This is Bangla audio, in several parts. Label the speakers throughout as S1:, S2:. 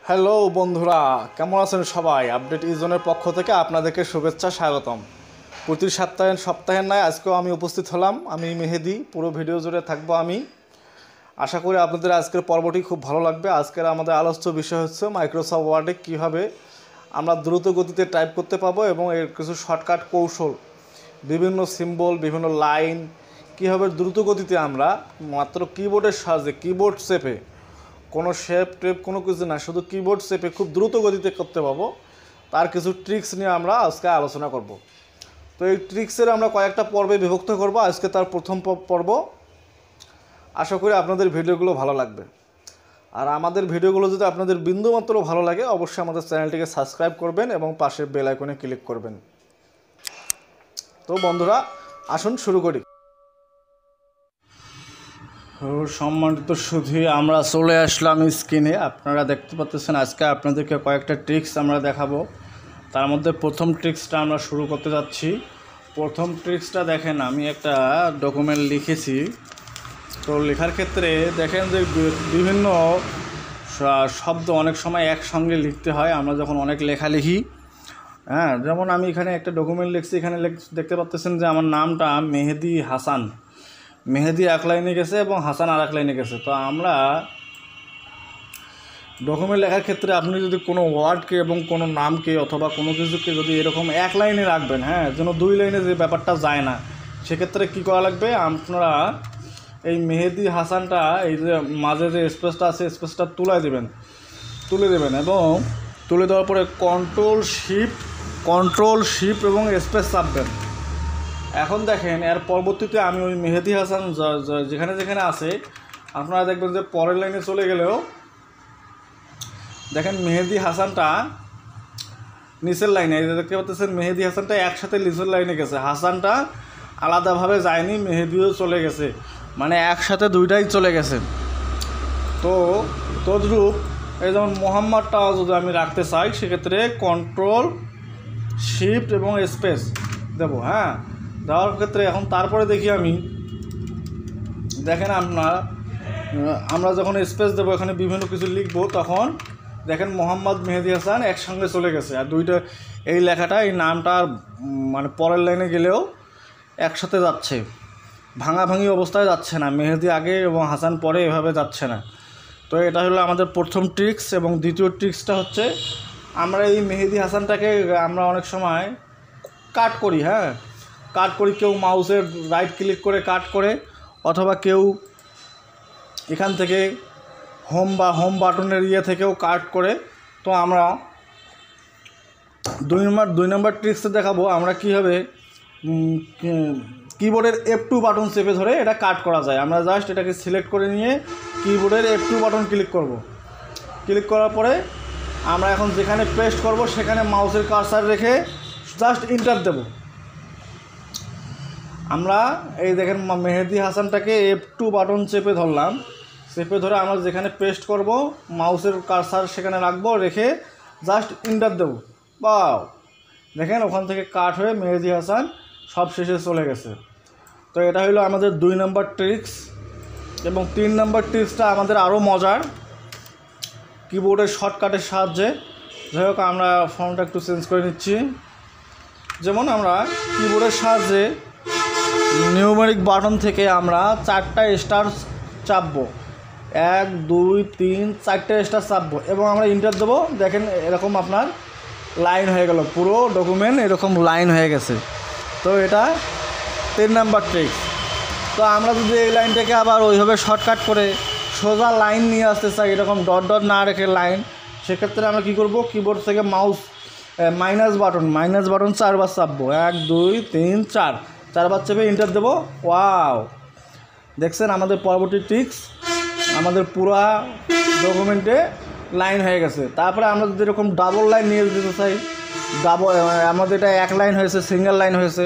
S1: হ্যালো বন্ধুরা, কেমন আছেন সবাই? আপডেট ইজনের পক্ষ থেকে আপনাদেরকে শুভেচ্ছা, স্বাগতম। প্রতি সপ্তাহের নয় আজকেও আমি উপস্থিত হলাম। আমি মেহেদি, পুরো ভিডিও জুড়ে থাকবো আমি। আশা করি আপনাদের আজকের পর্বটি খুব ভালো লাগবে। আজকের আমাদের আলোচ্য বিষয় হচ্ছে মাইক্রোসফট ওয়ার্ডে কীভাবে আমরা দ্রুত গতিতে টাইপ করতে পাবো এবং এর কিছু শর্টকাট কৌশল, বিভিন্ন সিম্বল, বিভিন্ন লাইন কীভাবে দ্রুত গতিতে আমরা মাত্র কিবোর্ডের সাহায্যে, কিবোর্ড চেপে, কোনো শেপ টেপ কোনো কিছু না, শুধু কিবোর্ড চেপে খুব দ্রুত গতিতে করতে পাবো, তার কিছু ট্রিক্স নিয়ে আমরা আজকে আলোচনা করব। তো এই ট্রিক্সের আমরা কয়েকটা পর্বে বিভক্ত করব। আজকে তার প্রথম পর্ব। আশা করি আপনাদের ভিডিওগুলো ভালো লাগবে। আর আমাদের ভিডিওগুলো যদি আপনাদের বিন্দুমাত্র ভালো লাগে, অবশ্যই আমাদের চ্যানেলটিকে সাবস্ক্রাইব করবেন এবং পাশের বেল আইকনে ক্লিক করবেন। তো বন্ধুরা, আসুন শুরু করি। সম্মানিত সুধী, আমরা চলে আসলাম স্ক্রিনে। আপনারা দেখতে পাচ্ছেন আজকে আপনাদেরকে কয়েকটা ট্রিক্স আমরা দেখাবো। তার মধ্যে প্রথম ট্রিক্সটা আমরা শুরু করতে যাচ্ছি। প্রথম ট্রিক্সটা দেখেন, আমি একটা ডকুমেন্ট লিখেছি। তো লেখার ক্ষেত্রে দেখেন যে বিভিন্ন শব্দ অনেক সময় একসঙ্গে লিখতে হয় আমরা যখন অনেক লেখা লিখি। যেমন আমি এখানে একটা ডকুমেন্ট লিখছি, এখানে দেখতে পাচ্ছেন যে আমার নামটা মেহেদি হাসান। মেহেদি এক লাইনে গেছে এবং হাসান আর এক লাইনে গেছে। তো আমরা ডকুমেন্ট লেখার ক্ষেত্রে আপনি যদি কোনো ওয়ার্ডকে এবং কোনো নামকে অথবা কোনো কিছুকে যদি এরকম এক লাইনে রাখবেন, যেন দুই লাইনে যে ব্যাপারটা যায় না, সেক্ষেত্রে কী করা লাগবে? আপনারা এই মেহেদি হাসানটা, এই যে মাঝে যে স্পেসটা আছে, স্পেসটা তুলে দেবেন এবং তুলে দেওয়ার পরে কন্ট্রোল শিফট এবং স্পেস চাপবেন। এখন দেখেন, এর পরবর্তীতে আমি ওই মেহেদি হাসান যেখানে যেখানে আছে, আপনারা দেখবেন যে পরের লাইনে চলে গেলেও দেখেন মেহেদি হাসানটা নিচের লাইনে, এই যে দেখতে পাচ্ছেন মেহেদি হাসানটা একসাথে নিচের লাইনে গেছে, হাসানটা আলাদাভাবে যায়নি, মেহেদিও চলে গেছে, মানে একসাথে দুইটাই চলে গেছে। তো তদ্রূপ এই যেমন মোহাম্মদটা যদি আমি রাখতে চাই, সেক্ষেত্রে কন্ট্রোল শিফট এবং স্পেস দেবো। দেওয়ার ক্ষেত্রে এখন তারপরে দেখি আমি, দেখেন আমরা যখন স্পেস দেবো, এখানে বিভিন্ন কিছু লিখবো, তখন দেখেন মোহাম্মদ মেহেদি হাসান একসঙ্গে চলে গেছে। আর দুইটা এই লেখাটা, এই নামটা মানে পরের লাইনে গেলেও একসাথে যাচ্ছে, ভাঙাভাঙি অবস্থায় যাচ্ছে না, মেহেদি আগে এবং হাসান পরে, এভাবে যাচ্ছে না। তো এটা হলো আমাদের প্রথম ট্রিক্স। এবং দ্বিতীয় ট্রিক্সটা হচ্ছে, আমরা এই মেহেদি হাসানটাকে আমরা অনেক সময় কাট করি, কেউ মাউসের রাইট ক্লিক করে কাট করে, অথবা কেউ এখান থেকে হোম বাটনের থেকেও কাট করে। তো আমরা দুই নম্বর ট্রিক্সে দেখাবো আমরা কীভাবে কিবোর্ডের F2 বাটন চেপে ধরে এটা কাট করা যায়। আমরা জাস্ট এটাকে সিলেক্ট করে নিয়ে কিবোর্ডের F2 বাটন ক্লিক করব। ক্লিক করার পরে আমরা এখন যেখানে পেস্ট করব, সেখানে মাউসের কার্সার রেখে জাস্ট ইন্টার দেব। আমরা এই দেখেন মেহেদি হাসানটাকে F2 বাটন চেপে ধরলাম, চেপে ধরে আমরা যেখানে পেস্ট করব, মাউসের কার্সার সেখানে রাখবো, রেখে জাস্ট ইন্টার দেব। বাও, দেখেন ওখান থেকে কাট হয়ে মেহেদি হাসান সব শেষে চলে গেছে। তো এটা হলো আমাদের 2 নম্বর ট্রিক্স। এবং 3 নম্বর ট্রিক্সটা আমাদের আরও মজার, কিবোর্ডের শর্টকাটের সাহায্যে। যাই হোক, আমরা ফর্মটা একটু চেঞ্জ করে নিচ্ছি। যেমন আমরা কিবোর্ডের সাহায্যে নিউমেরিক বাটন থেকে আমরা 4টা স্টার চাপবো, 1 2 3 4টে স্টার চাপবো এবং আমরা ইন্টার দেবো। দেখেন এরকম আপনার লাইন হয়ে গেল, পুরো ডকুমেন্ট এরকম লাইন হয়ে গেছে। তো এটা 3 নাম্বার ট্রিক্স। তো আমরা যদি এই লাইনটাকে আবার ওইভাবে শর্টকাট করে সোজা লাইন নিয়ে আসতে চাই, এরকম ডট ডট না রেখে লাইন, সেক্ষেত্রে আমরা কী করব? কিবোর্ড থেকে মাইনাস বাটন 4বার চাপবো, 1 2 3 4বার চেপে ইন্টার দেবো। ওয়াও, দেখছেন আমাদের পরবর্তী ট্রিক্স, আমাদের পুরা ডকুমেন্টে লাইন হয়ে গেছে। তারপরে আমরা যদি এরকম ডাবল লাইন নিয়ে দিতে চাই, আমাদের এটা এক লাইন হয়েছে, সিঙ্গেল লাইন হয়েছে,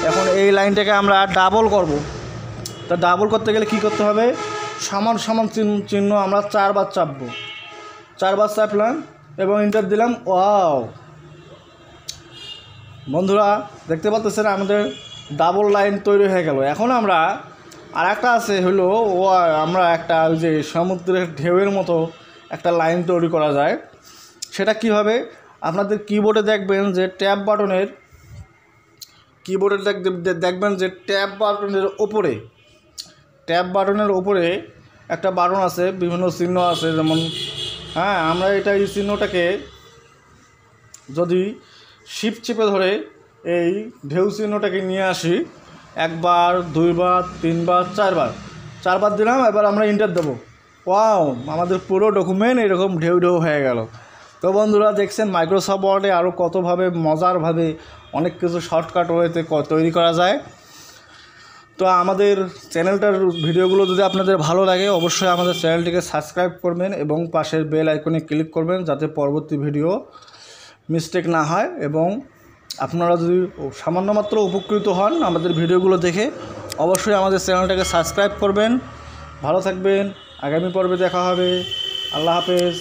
S1: এখন এই লাইনটাকে আমরা ডাবল করব। তা ডাবল করতে গেলে কী করতে হবে? সমান চিহ্ন আমরা 4বার চাপবো, 4বার চাপলাম এবং ইন্টার দিলাম। ওয়াও বন্ধুরা, দেখতে পাচ্ছেন আমাদের ডাবল লাইন তৈরি হয়ে গেল। এখন আমরা আর একটা আছে হলো, আমরা একটা ওই যে সমুদ্রের ঢেউয়ের মতো একটা লাইন তৈরি করা যায়। সেটা কীভাবে, আপনাদের কিবোর্ডে দেখবেন যে ট্যাব বাটনের ট্যাব বাটনের ওপরে একটা বাটন আছে, বিভিন্ন চিহ্ন আছে, যেমন আমরা এই চিহ্নটাকে যদি শিফট চেপে ধরে এই ঢেউ চিহ্নটাকে নিয়ে আসি, একবার, দুইবার, তিনবার, চারবার দিলাম। এবার আমরা এন্টার দেবো। ওয়াও, আমাদের পুরো ডকুমেন্ট এরকম ঢেউ হয়ে গেল। তো বন্ধুরা দেখছেন মাইক্রোসফট ওয়ার্ডে আরও কতভাবে মজারভাবে অনেক কিছু শর্টকাট ওয়েতে তৈরি করা যায়। তো আমাদের চ্যানেলটার ভিডিওগুলো যদি আপনাদের ভালো লাগে, অবশ্যই আমাদের চ্যানেলটিকে সাবস্ক্রাইব করবেন এবং পাশের বেল আইকনে ক্লিক করবেন, যাতে পরবর্তী ভিডিও মিস্টেক না হয়। এবং আপনারা যদি সামান্য মাত্র উপকৃত হন আমাদের ভিডিওগুলো দেখে, অবশ্যই আমাদের চ্যানেলটাকে সাবস্ক্রাইব করবেন। ভালো থাকবেন, আগামী পর্বে দেখা হবে। আল্লাহ হাফেজ।